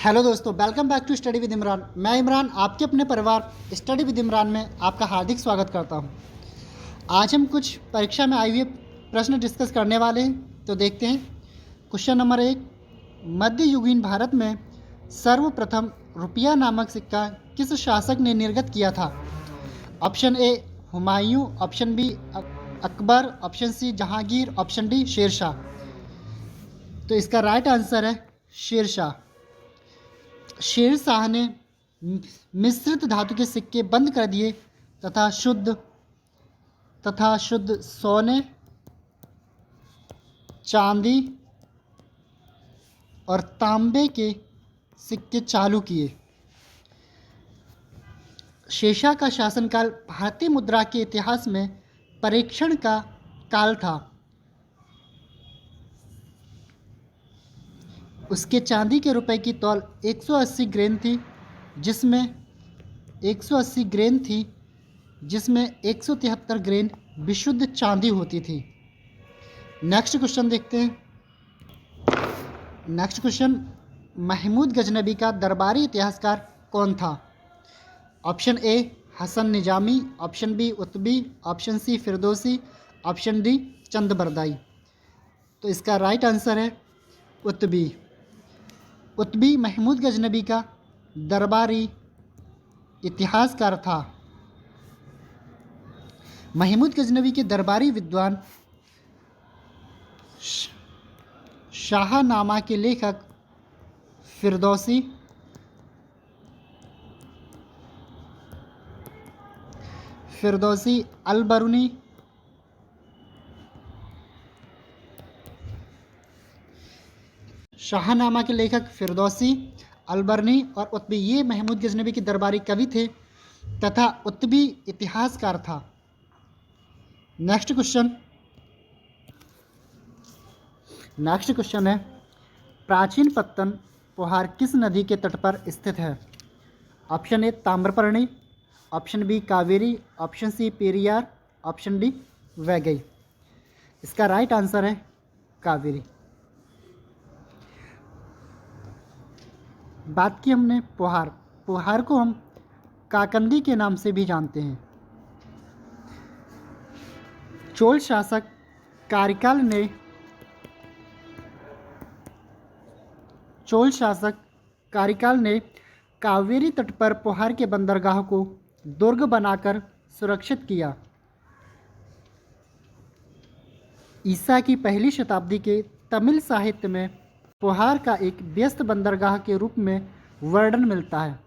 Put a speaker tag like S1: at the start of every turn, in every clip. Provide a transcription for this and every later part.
S1: Hello दोस्तों, welcome back to study with Imran. मैं इमरान आपके अपने परिवार स्टडी विद इमरान में आपका हार्दिक स्वागत करता हूं। आज हम कुछ परीक्षा में आए हुए प्रश्न डिस्कस करने वाले हैं। तो देखते हैं। क्वेश्चन नंबर 1, मध्ययुगीन भारत में सर्वप्रथम रुपया नामक सिक्का किस शासक ने निर्गत किया था? Option A Humayun, option B Akbar, option C Jahangir, option D Sher Shah. तो इसका राइट आंसर है शेरशाह। शेरशाह ने मिश्रित धातु के सिक्के बंद कर दिए तथा शुद्ध सोने, चांदी और तांबे के सिक्के चालू किए। शेरशाह का शासनकाल भारतीय मुद्रा के इतिहास में परीक्षण का काल था। उसके चांदी के रुपए की तौल 180 ग्रेन थी, जिसमें 173 ग्रेन विशुद्ध चांदी होती थी। नेक्स्ट क्वेश्चन देखते हैं। नेक्स्ट क्वेश्चन, महमूद गजनबी का दरबारी इतिहासकार कौन था? Option A Hasan Nizami, option B Utbi, option C Firdausi, option D Chandbardai. तो इसका राइट आंसर है उतबी। उतबी महमूद गजनबी का दरबारी इतिहासकार था। महमूद गजनबी के दरबारी विद्वान शाहनामा के लेखक फिरदौसी, अलबरूनी, शाहनामा के लेखक फिरदौसी, अलबरनी और उतबी, ये महमूद गजनबी के दरबारी कवि थे तथा उतबी इतिहासकार था। नेक्स्ट क्वेश्चन है, प्राचीन पत्तन पोहार किस नदी के तट पर स्थित है? Option A Tamraparni, option B Kaveri, option C Periyar, option D Vaigai. इसका राइट आंसर है कावेरी। बात की हमने पोहार को हम काकंदी के नाम से भी जानते हैं। चोल शासक कारिकाल ने कावेरी तट पर पोहार के बंदरगाह को दुर्ग बनाकर सुरक्षित किया। ईसा की पहली शताब्दी के तमिल साहित्य में पोहार का एक व्यस्त बंदरगाह के रूप में वर्णन मिलता है।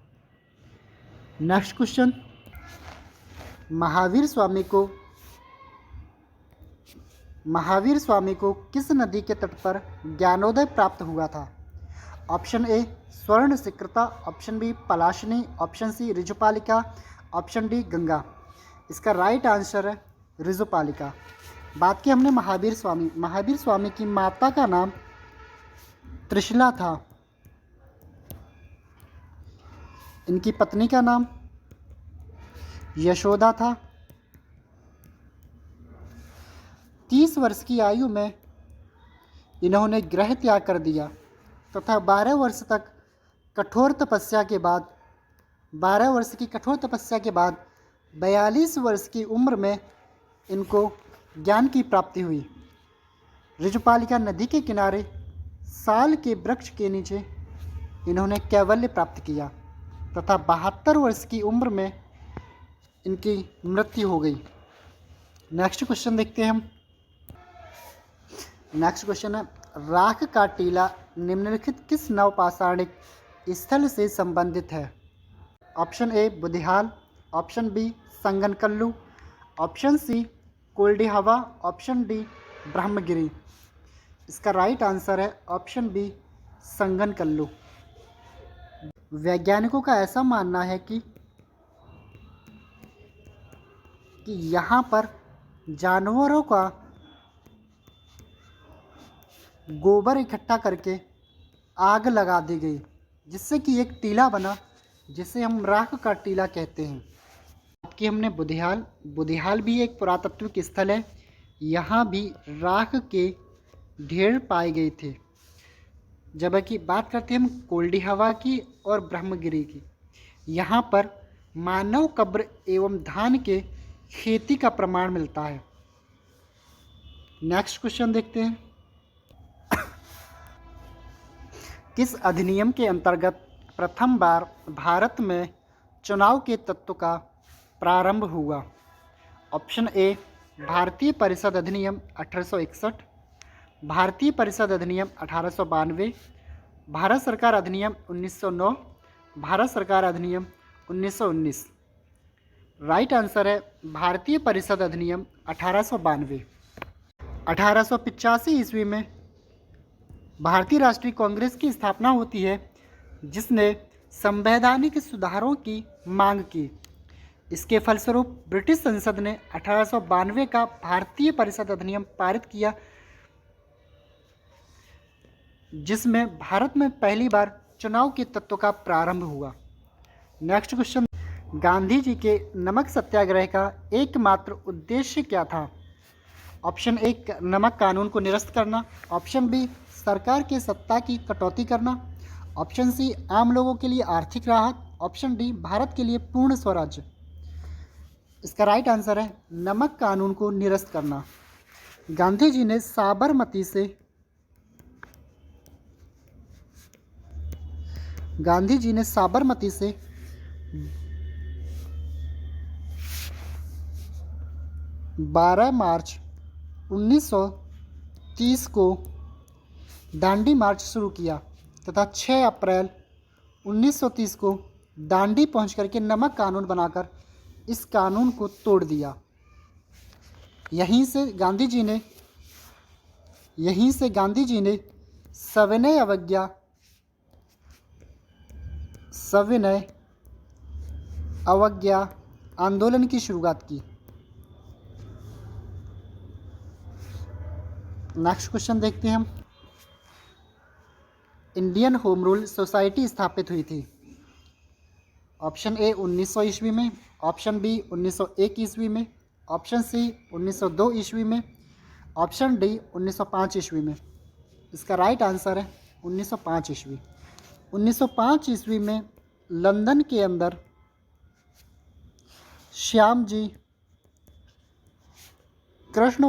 S1: नेक्स्ट क्वेश्चन, महावीर स्वामी को किस नदी के तट पर ज्ञानोदय प्राप्त हुआ था? Option A Swarna Sikata, option B Palashini, option C Rijupalika, option D Ganga. इसका राइट आंसर है ऋजुपालिका। बात की हमने महावीर स्वामी की माता का नाम त्रिशला था। इनकी पत्नी का नाम यशोदा था। 30 वर्ष की आयु में इन्होंने गृह त्याग कर दिया तथा 12 वर्ष की कठोर तपस्या के बाद 42 वर्ष की उम्र में इनको ज्ञान की प्राप्ति हुई। ऋजुपालिका नदी के किनारे साल के वृक्ष के नीचे इन्होंने कैवल्य प्राप्त किया तथा 72 वर्ष की उम्र में इनकी मृत्यु हो गई। नेक्स्ट क्वेश्चन देखते हैं हम। नेक्स्ट क्वेश्चन है, राख का टीला निम्नलिखित किस नवपाषाणिक स्थल से संबंधित है? Option A Budihal, option B Sanganakallu, option C Koldihwa, option D Brahmagiri. इसका राइट आंसर है ऑप्शन बी संगनकल्लू। वैज्ञानिकों का ऐसा मानना है कि यहाँ पर जानवरों का गोबर इकट्ठा करके आग लगा दी गई, जिससे कि एक टीला बना, जिसे हम राख का टीला कहते हैं। कि हमने बुधियाल भी एक पुरातत्विक स्थल है। यहाँ भी राख के ढेर पाए गए थे। जबकि बात करते हैं हम कोल्डी हवा की और ब्रह्मगिरी की, यहाँ पर मानव कब्र एवं धान के खेती का प्रमाण मिलता है। नेक्स्ट क्वेश्चन देखते हैं, किस अधिनियम के अंतर्गत प्रथम बार भारत में चुनाव के तत्व का प्रारंभ हुआ? ऑप्शन ए भारतीय परिषद अधिनियम 1861, भारतीय परिषद अधिनियम 1892, भारत सरकार अधिनियम 1909, भारत सरकार अधिनियम 1919। राइट आंसर है भारतीय परिषद अधिनियम 1892। 1885 ईस्वी में भारतीय राष्ट्रीय कांग्रेस की स्थापना होती है, जिसने संवैधानिक सुधारों की मांग की। इसके फलस्वरूप ब्रिटिश संसद ने 1892 का भारतीय परिषद अधिनियम पारित किया, जिसमें भारत में पहली बार चुनाव के तत्व का प्रारंभ हुआ। नेक्स्ट क्वेश्चन, गांधी जी के नमक सत्याग्रह का एकमात्र उद्देश्य क्या था? ऑप्शन ए नमक कानून को निरस्त करना, ऑप्शन बी सरकार के सत्ता की कटौती करना, ऑप्शन सी आम लोगों के लिए आर्थिक राहत, ऑप्शन डी भारत के लिए पूर्ण स्वराज्य। इसका राइट आंसर है नमक कानून को निरस्त करना। गांधी जी ने साबरमती से 12 मार्च 1930 को दांडी मार्च शुरू किया तथा 6 अप्रैल 1930 को दांडी पहुंच करके नमक कानून बनाकर इस कानून को तोड़ दिया। यहीं से गांधी जी ने सविनय अवज्ञा आंदोलन की शुरुआत की। नेक्स्ट क्वेश्चन देखते हैं हम, इंडियन होम रूल सोसाइटी स्थापित हुई थी? ऑप्शन ए 1900 ईस्वी में, ऑप्शन बी 1901 ईस्वी में, ऑप्शन सी 1902 ईस्वी में, ऑप्शन डी 1905 ईस्वी में। इसका राइट आंसर है 1905 ईस्वी। 1905 ईस्वी में लंदन के अंदर श्याम जी कृष्ण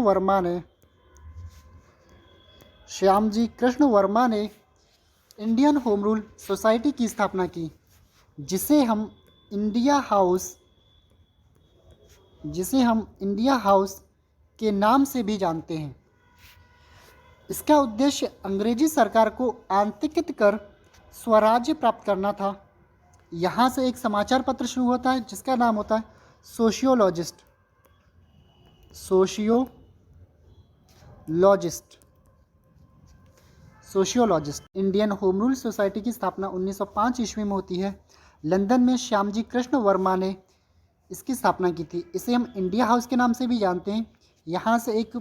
S1: वर्मा ने इंडियन होम रूल सोसाइटी की स्थापना की, जिसे हम इंडिया हाउस के नाम से भी जानते हैं। इसका उद्देश्य अंग्रेजी सरकार को आतंकित कर स्वराज्य प्राप्त करना था। यहाँ से एक समाचार पत्र शुरू होता है जिसका नाम होता है sociologist. Indian home rule society की स्थापना 1905 ईस्वी में होती है। लंदन में श्यामजी कृष्ण वर्मा ने इसकी स्थापना की थी। इसे हम इंडिया हाउस के नाम से भी जानते हैं। यहाँ से एक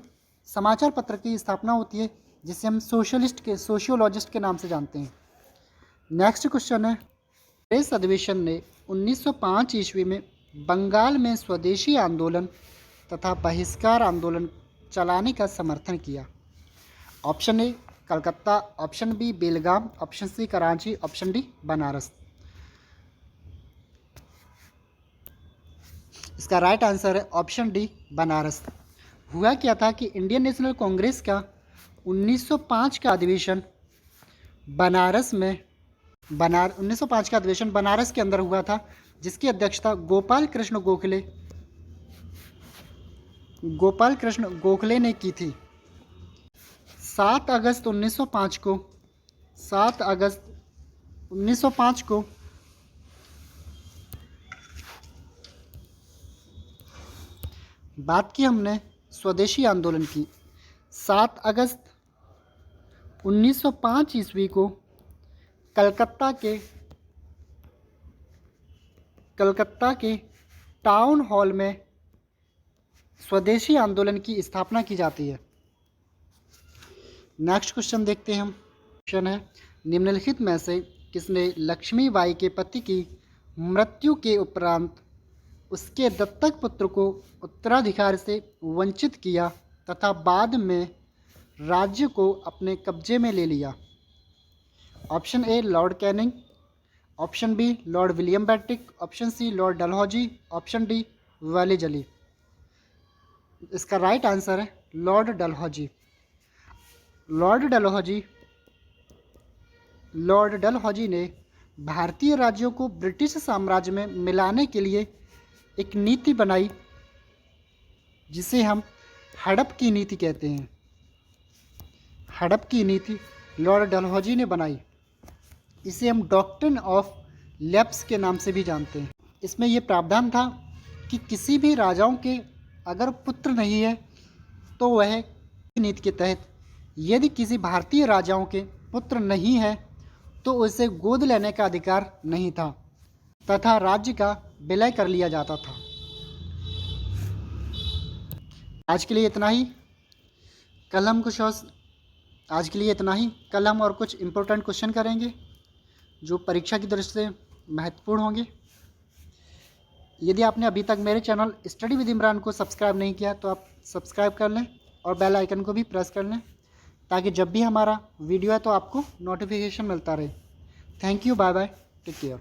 S1: समाचार पत्र की स्थापना होती है जिसे हम सोशियोलॉजिस्ट के नाम से जानते हैं। नेक्स्ट क्वेश्चन है, प्रेस अधिवेशन ने 1905 ईस्वी में बंगाल में स्वदेशी आंदोलन तथा बहिष्कार आंदोलन चलाने का समर्थन किया। Option A Calcutta, option B Belgaum, option C Karachi, option D Banaras. इसका राइट आंसर है ऑप्शन डी बनारस। हुआ क्या था कि इंडियन नेशनल कांग्रेस का 1905 का अधिवेशन बनारस के अंदर हुआ था, जिसकी अध्यक्षता गोपाल कृष्ण गोखले ने की थी। 7 अगस्त 1905 को बात की हमने स्वदेशी आंदोलन की। 7 अगस्त 1905 ईस्वी को कलकत्ता के टाउन हॉल में स्वदेशी आंदोलन की स्थापना की जाती है। नेक्स्ट क्वेश्चन देखते हैं हम। क्वेश्चन है, निम्नलिखित में से किसने लक्ष्मीबाई के पति की मृत्यु के उपरांत उसके दत्तक पुत्र को उत्तराधिकार से वंचित किया तथा बाद में राज्य को अपने कब्जे में ले लिया? Option A Lord Canning, option B Lord William Bentinck, option C Lord Dalhousie, option D Wellesley. इसका राइट आंसर है लॉर्ड डलहौजी। लॉर्ड डलहौजी ने भारतीय राज्यों को ब्रिटिश साम्राज्य में मिलाने के लिए एक नीति बनाई जिसे हम हड़प की नीति कहते हैं। हड़प की नीति लॉर्ड डलहौजी ने बनाई। इसे हम डॉक्ट्रिन ऑफ लैप्स के नाम से भी जानते हैं। इसमें यह प्रावधान था कि किसी भी राजाओं के अगर पुत्र नहीं है तो वह नीति के तहत यदि किसी भारतीय राजाओं के पुत्र नहीं है तो उसे गोद लेने का अधिकार नहीं था तथा राज्य का विलय कर लिया जाता था। आज के लिए इतना ही। कल हम कुछ इम्पोर्टेंट क्वेश्चन करेंगे जो परीक्षा की दृष्टि से महत्वपूर्ण होंगे। यदि आपने अभी तक मेरे चैनल स्टडी विद इमरान को सब्सक्राइब नहीं किया तो आप सब्सक्राइब कर लें और बेल आइकन को भी प्रेस कर लें ताकि जब भी हमारा वीडियो है तो आपको नोटिफिकेशन मिलता रहे। Thank you, bye bye, take care.